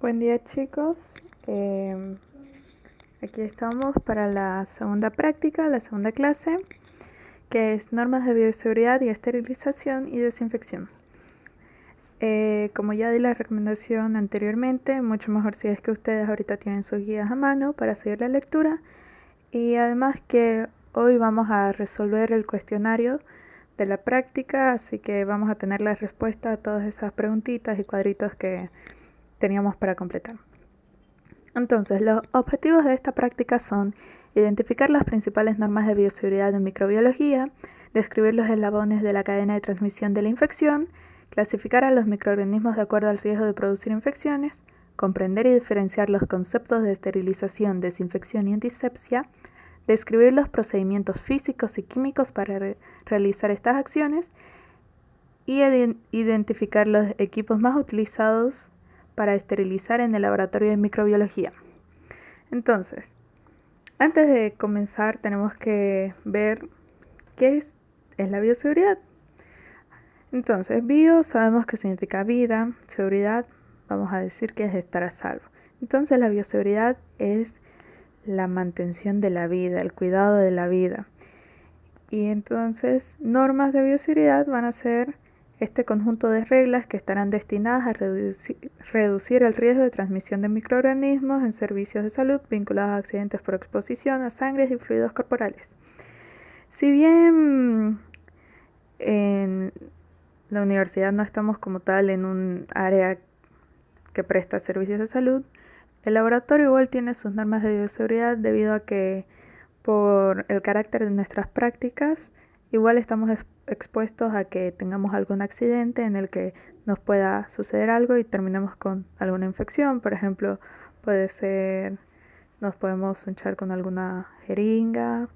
Buen día, chicos. Em, Aquí estamos para la segunda práctica, la segunda clase, que es normas de bioseguridad y esterilización y desinfección. Como ya di la recomendación anteriormente, mucho mejor si es que ustedes ahorita tienen sus guías a mano para seguir la lectura. Y además que hoy vamos a resolver el cuestionario de la práctica, así que vamos a tener la respuesta a todas esas preguntitas y cuadritos que teníamos para completar. Entonces, los objetivos de esta práctica son identificar las principales normas de bioseguridad en microbiología, describir los eslabones de la cadena de transmisión de la infección, clasificar a los microorganismos de acuerdo al riesgo de producir infecciones, comprender y diferenciar los conceptos de esterilización, desinfección y antisepsia, describir los procedimientos físicos y químicos para realizar estas acciones y identificar los equipos más utilizados para esterilizar en el laboratorio de microbiología. Entonces, antes de comenzar tenemos que ver qué es la bioseguridad. Entonces, bio sabemos que significa vida, seguridad vamos a decir que es estar a salvo. Entonces, la bioseguridad es la mantención de la vida, el cuidado de la vida. Y entonces, normas de bioseguridad van a ser este conjunto de reglas que estarán destinadas a reducir el riesgo de transmisión de microorganismos en servicios de salud vinculados a accidentes por exposición a sangre y fluidos corporales. Si bien en la universidad no estamos como tal en un área que presta servicios de salud, el laboratorio igual tiene sus normas de bioseguridad debido a que por el carácter de nuestras prácticas igual estamos expuestos a que tengamos algún accidente en el que nos pueda suceder algo y terminemos con alguna infección. Por ejemplo, puede ser, nos podemos hinchar con alguna jeringa,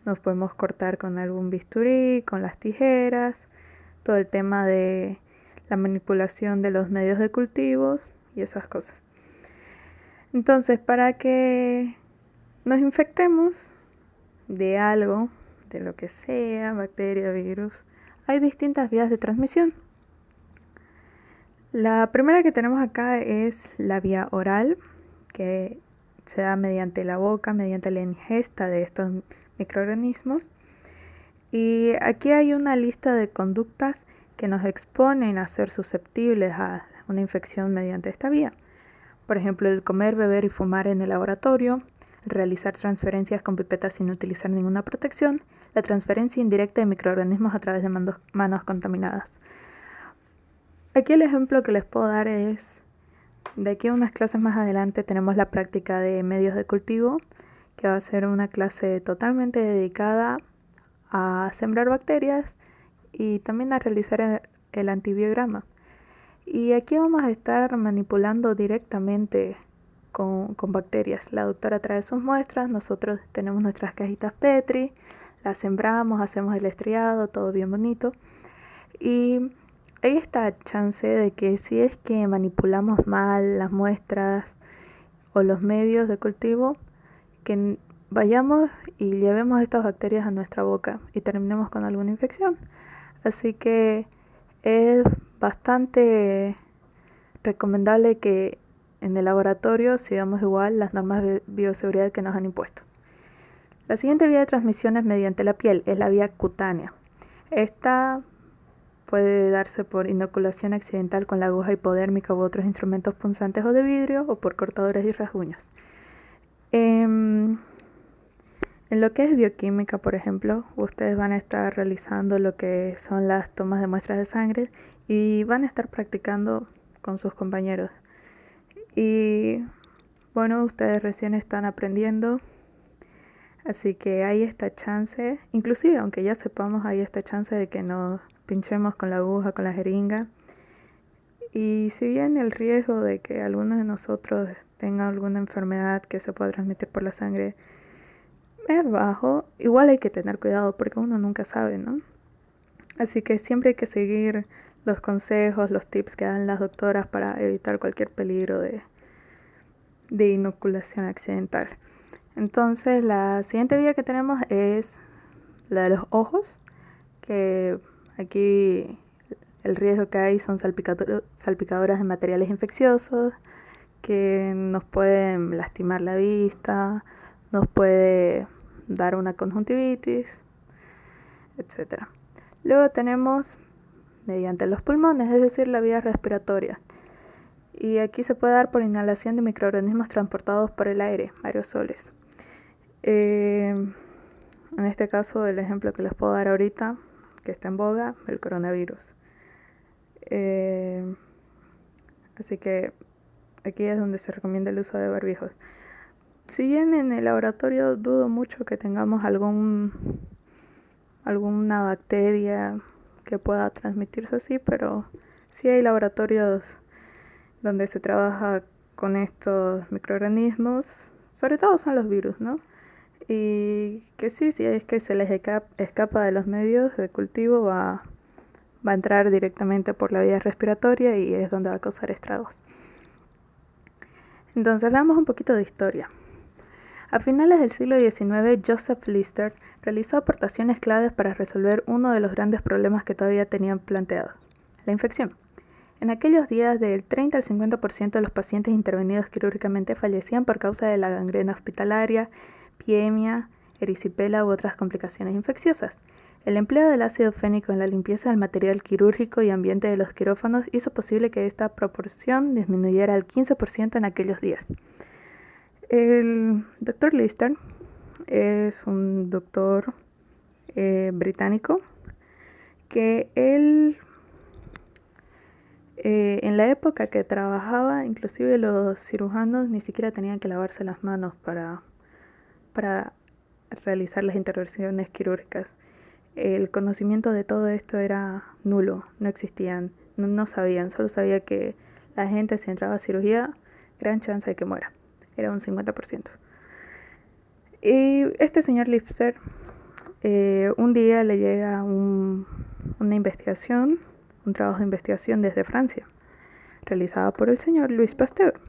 nos podemos cortar con algún bisturí, con las tijeras, todo el tema de la manipulación de los medios de cultivos y esas cosas. Entonces, para que nos infectemos de algo, de lo que sea, bacteria, virus, hay distintas vías de transmisión. La primera que tenemos acá es la vía oral, que se da mediante la boca, mediante la ingesta de estos microorganismos. Y aquí hay una lista de conductas que nos exponen a ser susceptibles a una infección mediante esta vía. Por ejemplo, el comer, beber y fumar en el laboratorio, realizar transferencias con pipetas sin utilizar ninguna protección, la transferencia indirecta de microorganismos a través de manos contaminadas. Aquí el ejemplo que les puedo dar es, de aquí a unas clases más adelante tenemos la práctica de medios de cultivo, que va a ser una clase totalmente dedicada a sembrar bacterias y también a realizar el antibiograma. Y aquí vamos a estar manipulando directamente con bacterias. La doctora trae sus muestras, nosotros tenemos nuestras cajitas Petri, las sembramos, hacemos el estriado, todo bien bonito. Y hay esta chance de que si es que manipulamos mal las muestras o los medios de cultivo, que vayamos y llevemos estas bacterias a nuestra boca y terminemos con alguna infección. Así que es bastante recomendable que en el laboratorio sigamos igual las normas de bioseguridad que nos han impuesto. La siguiente vía de transmisión es mediante la piel, es la vía cutánea. Esta puede darse por inoculación accidental con la aguja hipodérmica u otros instrumentos punzantes o de vidrio o por cortadores y rasguños. En lo que es bioquímica, por ejemplo, ustedes van a estar realizando lo que son las tomas de muestras de sangre y van a estar practicando con sus compañeros. Y bueno, ustedes recién están aprendiendo, así que hay esta chance, inclusive aunque ya sepamos, hay esta chance de que nos pinchemos con la aguja, con la jeringa. Y si bien el riesgo de que alguno de nosotros tenga alguna enfermedad que se pueda transmitir por la sangre es bajo, igual hay que tener cuidado porque uno nunca sabe, ¿no? Así que siempre hay que seguir los consejos, los tips que dan las doctoras para evitar cualquier peligro de inoculación accidental. Entonces, la siguiente vía que tenemos es la de los ojos, que aquí el riesgo que hay son salpicaduras de materiales infecciosos, que nos pueden lastimar la vista, nos puede dar una conjuntivitis, etc. Luego tenemos mediante los pulmones, es decir, la vía respiratoria. Y aquí se puede dar por inhalación de microorganismos transportados por el aire, aerosoles. En este caso, el ejemplo que les puedo dar ahorita, que está en boga, el coronavirus. Así que aquí es donde se recomienda el uso de barbijos. Si bien en el laboratorio dudo mucho que tengamos alguna bacteria que pueda transmitirse así, pero sí hay laboratorios donde se trabaja con estos microorganismos, sobre todo son los virus, ¿no? Y que sí, si es que se les escapa de los medios de cultivo, va a entrar directamente por la vía respiratoria y es donde va a causar estragos. Entonces veamos un poquito de historia. A finales del siglo XIX, Joseph Lister realizó aportaciones claves para resolver uno de los grandes problemas que todavía tenían planteados: la infección. En aquellos días, del 30 al 50% de los pacientes intervenidos quirúrgicamente fallecían por causa de la gangrena hospitalaria, piemia, erisipela u otras complicaciones infecciosas. El empleo del ácido fénico en la limpieza del material quirúrgico y ambiente de los quirófanos hizo posible que esta proporción disminuyera al 15% en aquellos días. El Dr. Lister es un doctor británico que él, en la época que trabajaba, inclusive los cirujanos ni siquiera tenían que lavarse las manos para realizar las intervenciones quirúrgicas. El conocimiento de todo esto era nulo, no existían, no sabían, solo sabía que la gente, si entraba a cirugía, gran chance de que muera, era un 50%. Y este señor Lister, un día le llega una investigación, un trabajo de investigación desde Francia, realizada por el señor Louis Pasteur,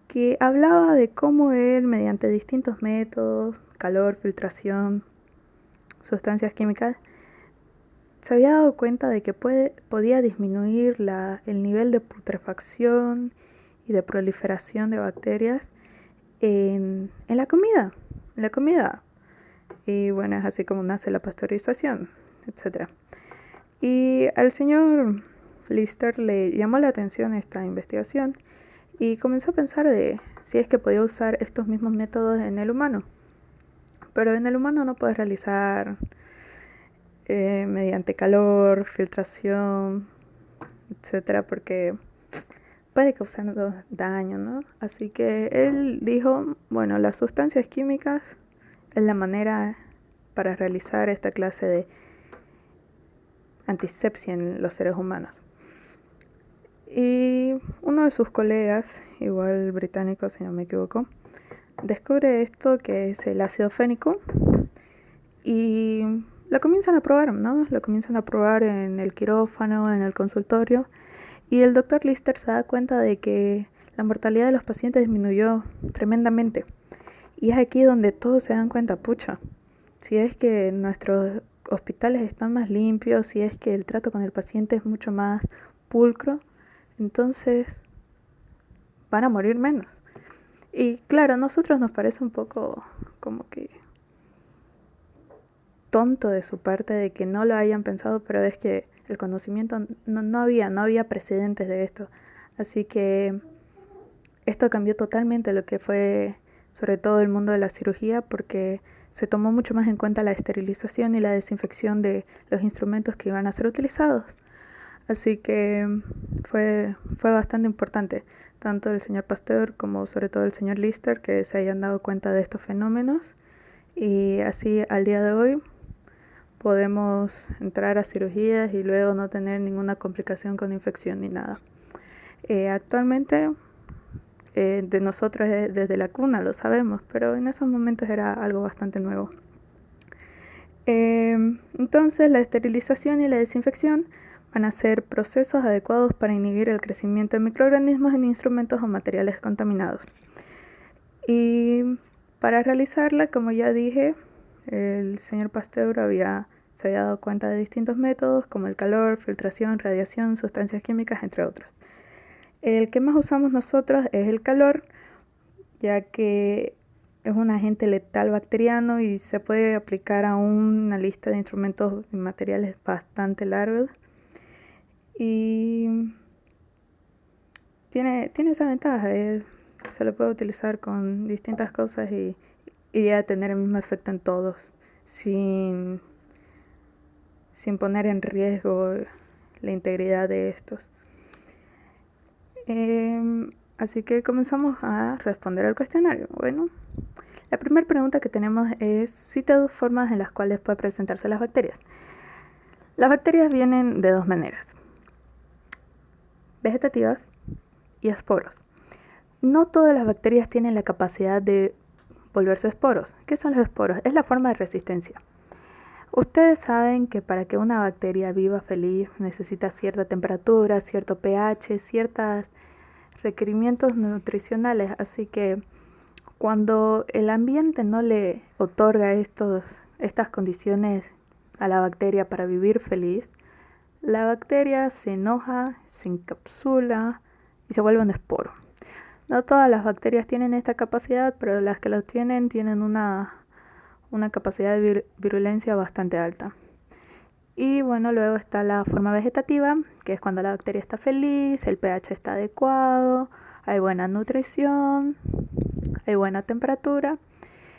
que hablaba de cómo él, mediante distintos métodos, calor, filtración, sustancias químicas, se había dado cuenta de que podía disminuir el nivel de putrefacción y de proliferación de bacterias en la comida. Y bueno, es así como nace la pasteurización, etc. Y al señor Lister le llamó la atención esta investigación y comenzó a pensar de si es que podía usar estos mismos métodos en el humano. Pero en el humano no puedes realizar mediante calor, filtración, etcétera, porque puede causarnos daño, ¿no? Así que él dijo, bueno, las sustancias químicas es la manera para realizar esta clase de antisepsia en los seres humanos. Y uno de sus colegas, igual británico si no me equivoco, descubre esto que es el ácido fénico y lo comienzan a probar, ¿no? Lo comienzan a probar en el quirófano, en el consultorio, y el doctor Lister se da cuenta de que la mortalidad de los pacientes disminuyó tremendamente. Y es aquí donde todos se dan cuenta, pucha, si es que nuestros hospitales están más limpios, si es que el trato con el paciente es mucho más pulcro, entonces van a morir menos. Y claro, a nosotros nos parece un poco como que tonto de su parte de que no lo hayan pensado, pero es que el conocimiento no había precedentes de esto. Así que esto cambió totalmente lo que fue sobre todo el mundo de la cirugía, porque se tomó mucho más en cuenta la esterilización y la desinfección de los instrumentos que iban a ser utilizados. Así que fue bastante importante, tanto el señor Pasteur como sobre todo el señor Lister, que se hayan dado cuenta de estos fenómenos, y así al día de hoy podemos entrar a cirugías y luego no tener ninguna complicación con infección ni nada. Actualmente de nosotros desde la cuna lo sabemos, pero en esos momentos era algo bastante nuevo. Entonces la esterilización y la desinfección van a ser procesos adecuados para inhibir el crecimiento de microorganismos en instrumentos o materiales contaminados. Y para realizarla, como ya dije, el señor Pasteur se había dado cuenta de distintos métodos como el calor, filtración, radiación, sustancias químicas, entre otros. El que más usamos nosotros es el calor, ya que es un agente letal bacteriano y se puede aplicar a una lista de instrumentos y materiales bastante largos. Y tiene esa ventaja, se lo puede utilizar con distintas cosas y ya tener el mismo efecto en todos, sin poner en riesgo la integridad de estos. Así que comenzamos a responder al cuestionario. Bueno, la primera pregunta que tenemos es: cita dos formas en las cuales pueden presentarse las bacterias. Las bacterias vienen de dos maneras: vegetativas y esporos. No todas las bacterias tienen la capacidad de volverse esporos. ¿Qué son los esporos? Es la forma de resistencia. Ustedes saben que para que una bacteria viva feliz necesita cierta temperatura, cierto pH, ciertos requerimientos nutricionales, así que cuando el ambiente no le otorga estas condiciones a la bacteria para vivir feliz, la bacteria se enoja, se encapsula y se vuelve un esporo. No todas las bacterias tienen esta capacidad, pero las que lo tienen una capacidad de virulencia bastante alta. Y bueno, luego está la forma vegetativa, que es cuando la bacteria está feliz, el pH está adecuado, hay buena nutrición, hay buena temperatura,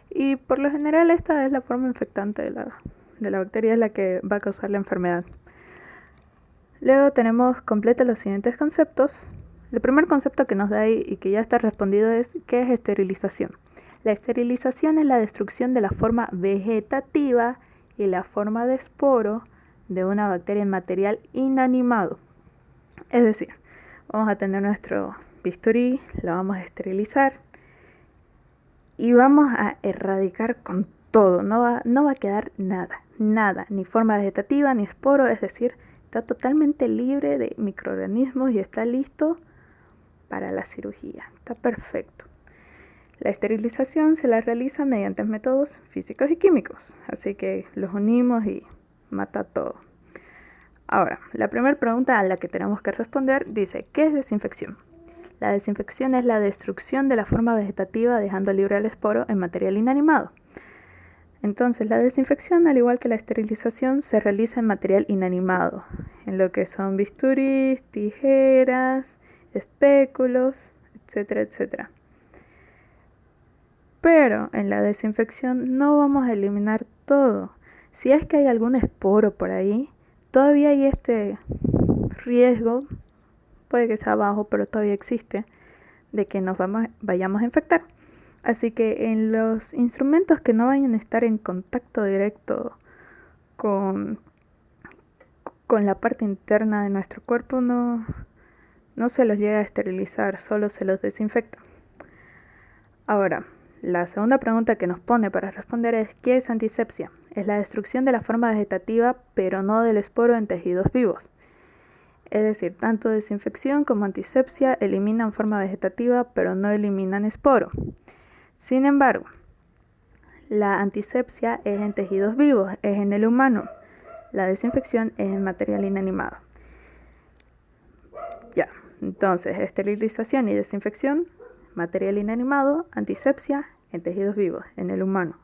y por lo general esta es la forma infectante de la bacteria, es la que va a causar la enfermedad. Luego tenemos completos los siguientes conceptos. El primer concepto que nos da ahí y que ya está respondido es: ¿qué es esterilización? La esterilización es la destrucción de la forma vegetativa y la forma de esporo de una bacteria en material inanimado. Es decir, vamos a tener nuestro bisturí, lo vamos a esterilizar y vamos a erradicar con todo. No va a quedar nada, ni forma vegetativa ni esporo, es decir, está totalmente libre de microorganismos y está listo para la cirugía. Está perfecto. La esterilización se la realiza mediante métodos físicos y químicos, así que los unimos y mata todo. Ahora, la primera pregunta a la que tenemos que responder dice: ¿qué es desinfección? La desinfección es la destrucción de la forma vegetativa dejando libre el esporo en material inanimado. Entonces, la desinfección, al igual que la esterilización, se realiza en material inanimado, en lo que son bisturís, tijeras, espéculos, etcétera, etcétera. Pero en la desinfección no vamos a eliminar todo. Si es que hay algún esporo por ahí, todavía hay este riesgo, puede que sea bajo, pero todavía existe, de que nos vayamos a infectar. Así que en los instrumentos que no vayan a estar en contacto directo con la parte interna de nuestro cuerpo, no se los llega a esterilizar, solo se los desinfecta. Ahora, la segunda pregunta que nos pone para responder es: ¿qué es antisepsia? Es la destrucción de la forma vegetativa, pero no del esporo en tejidos vivos. Es decir, tanto desinfección como antisepsia eliminan forma vegetativa, pero no eliminan esporo. Sin embargo, la antisepsia es en tejidos vivos, es en el humano. La desinfección es en material inanimado. Ya, entonces, esterilización y desinfección, material inanimado; antisepsia, en tejidos vivos, en el humano.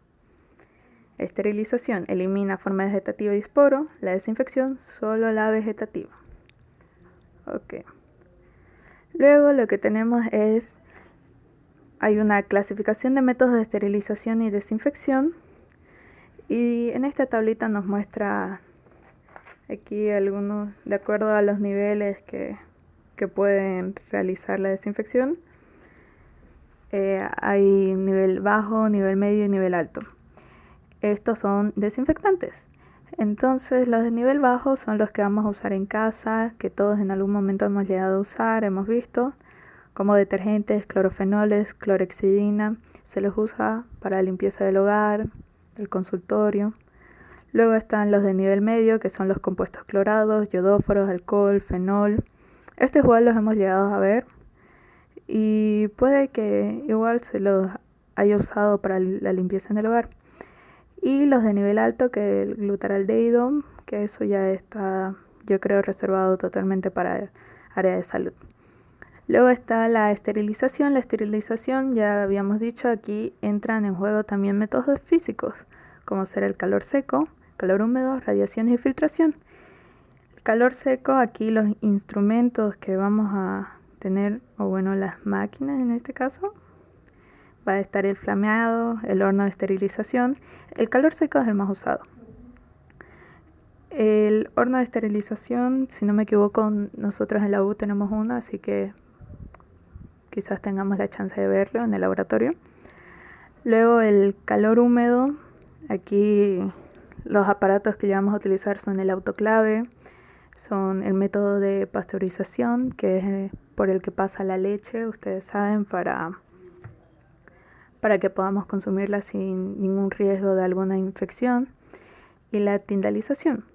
Esterilización elimina forma vegetativa y esporo; la desinfección solo la vegetativa. Ok. Luego lo que tenemos es: hay una clasificación de métodos de esterilización y desinfección, y en esta tablita nos muestra aquí algunos de acuerdo a los niveles que pueden realizar la desinfección. Hay nivel bajo, nivel medio y nivel alto. Estos son desinfectantes. Entonces los de nivel bajo son los que vamos a usar en casa, que todos en algún momento hemos llegado a usar, hemos visto, como detergentes, clorofenoles, clorhexidina. Se los usa para limpieza del hogar, del consultorio. Luego están los de nivel medio, que son los compuestos clorados, yodóforos, alcohol, fenol. Estos igual los hemos llegado a ver y puede que igual se los haya usado para la limpieza en el hogar. Y los de nivel alto, que el glutaraldehído, que eso ya está, yo creo, reservado totalmente para el área de salud. Luego está la esterilización. La esterilización, ya habíamos dicho, aquí entran en juego también métodos físicos, como ser el calor seco, calor húmedo, radiaciones y filtración. El calor seco, aquí los instrumentos que vamos a tener, o bueno, las máquinas en este caso, va a estar el flameado, el horno de esterilización. El calor seco es el más usado. El horno de esterilización, si no me equivoco, nosotros en la U tenemos uno, así que quizás tengamos la chance de verlo en el laboratorio. Luego el calor húmedo, aquí los aparatos que vamos a utilizar son el autoclave, son el método de pasteurización, que es por el que pasa la leche, ustedes saben, para que podamos consumirla sin ningún riesgo de alguna infección, y la tindalización.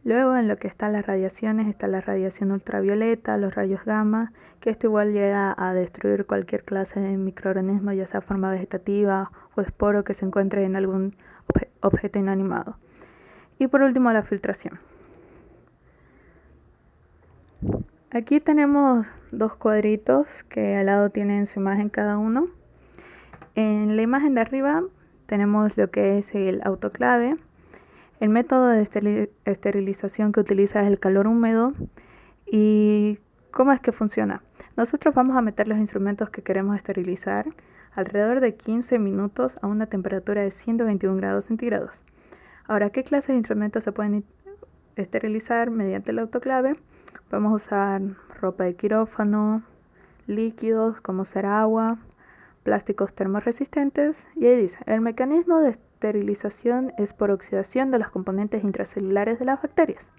Luego en lo que están las radiaciones está la radiación ultravioleta, los rayos gamma, que esto igual llega a destruir cualquier clase de microorganismo, ya sea forma vegetativa o esporo que se encuentre en algún objeto inanimado. Y por último la filtración. Aquí tenemos dos cuadritos que al lado tienen su imagen cada uno. En la imagen de arriba tenemos lo que es el autoclave. El método de esterilización que utiliza es el calor húmedo. ¿Y cómo es que funciona? Nosotros vamos a meter los instrumentos que queremos esterilizar alrededor de 15 minutos a una temperatura de 121 grados centígrados. Ahora, ¿qué clases de instrumentos se pueden esterilizar mediante el autoclave? Podemos usar ropa de quirófano, líquidos como ser agua, plásticos termorresistentes, y ahí dice, el mecanismo de esterilización es por oxidación de los componentes intracelulares de las bacterias.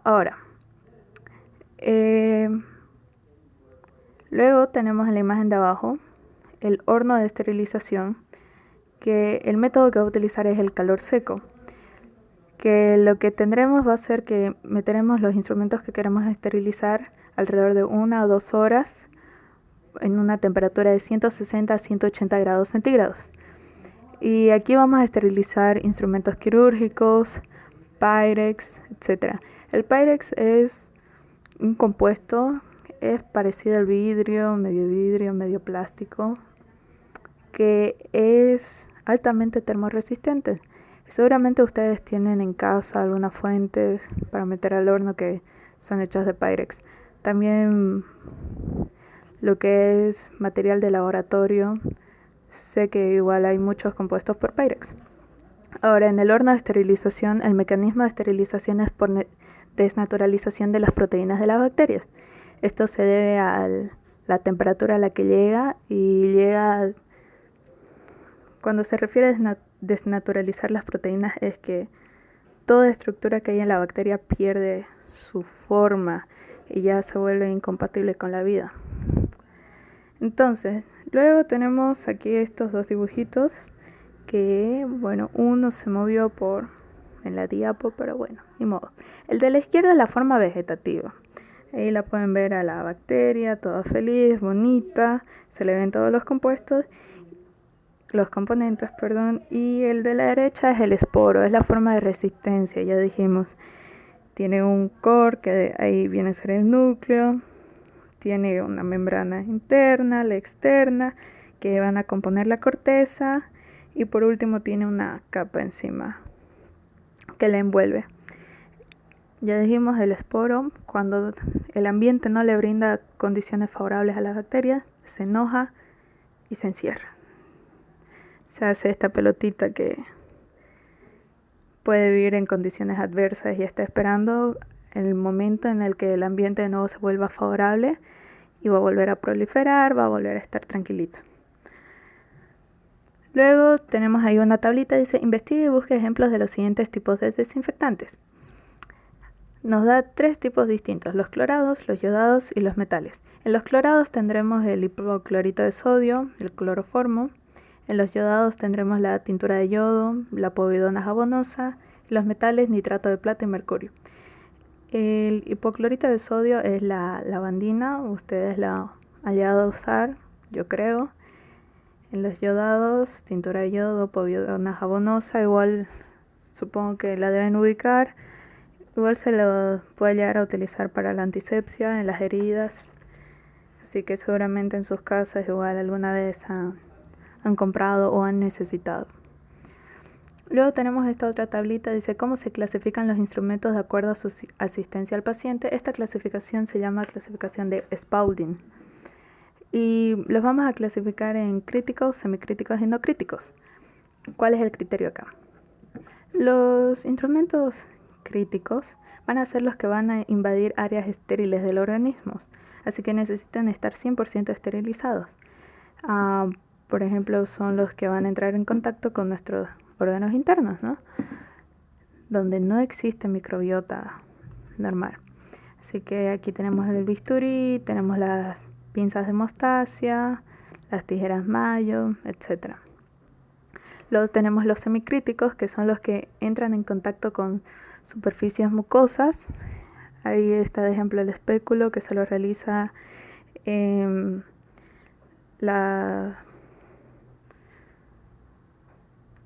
Ahora, luego tenemos en la imagen de abajo el horno de esterilización, que el método que va a utilizar es el calor seco, que lo que tendremos va a ser que meteremos los instrumentos que queremos esterilizar alrededor de 1 o 2 horas en una temperatura de 160 a 180 grados centígrados. Y aquí vamos a esterilizar instrumentos quirúrgicos, Pyrex, etc. El Pyrex es un compuesto, es parecido al vidrio, medio plástico, que es altamente termorresistente. Seguramente ustedes tienen en casa algunas fuentes para meter al horno que son hechas de Pyrex. También lo que es material de laboratorio, sé que igual hay muchos compuestos por Pyrex. Ahora, en el horno de esterilización, el mecanismo de esterilización es por desnaturalización de las proteínas de las bacterias. Esto se debe a la temperatura a la que llega, y llega, cuando se refiere a desnaturalizar las proteínas, es que toda estructura que hay en la bacteria pierde su forma y ya se vuelve incompatible con la vida. Entonces, luego tenemos aquí estos dos dibujitos que, bueno, uno se movió en la diapo, pero bueno, ni modo. El de la izquierda es la forma vegetativa. Ahí la pueden ver a la bacteria, toda feliz, bonita, se le ven todos los componentes, y el de la derecha es el esporo, es la forma de resistencia, ya dijimos. Tiene un core, que ahí viene a ser el núcleo, tiene una membrana interna, la externa, que van a componer la corteza, y por último tiene una capa encima que la envuelve. Ya dijimos, el esporo, cuando el ambiente no le brinda condiciones favorables a las bacterias, se enoja y se encierra. Se hace esta pelotita que puede vivir en condiciones adversas y está esperando el momento en el que el ambiente de nuevo se vuelva favorable y va a volver a proliferar, va a volver a estar tranquilita. Luego tenemos ahí una tablita, dice, investigue y busque ejemplos de los siguientes tipos de desinfectantes. Nos da 3 tipos distintos, los clorados, los yodados y los metales. En los clorados tendremos el hipoclorito de sodio, el cloroformo. En los yodados tendremos la tintura de yodo, la povidona jabonosa, y los metales nitrato de plata y mercurio. El hipoclorito de sodio es la lavandina, ustedes la han llegado a usar, yo creo. En los yodados, tintura de yodo, povidona jabonosa, igual supongo que la deben ubicar. Igual se lo puede llegar a utilizar para la antisepsia en las heridas. Así que seguramente en sus casas igual alguna vez han comprado o han necesitado. Luego tenemos esta otra tablita, dice cómo se clasifican los instrumentos de acuerdo a su asistencia al paciente. Esta clasificación se llama clasificación de Spaulding. Y los vamos a clasificar en críticos, semicríticos y no críticos. ¿Cuál es el criterio acá? Los instrumentos críticos van a ser los que van a invadir áreas estériles del organismo, así que necesitan estar 100% esterilizados. Por ejemplo, son los que van a entrar en contacto con nuestros órganos internos, ¿no? Donde no existe microbiota normal. Así que aquí tenemos el bisturí, tenemos las pinzas de Mostacia, las tijeras Mayo, etc. Luego tenemos los semicríticos, que son los que entran en contacto con superficies mucosas. Ahí está de ejemplo el espéculo, que se lo realiza las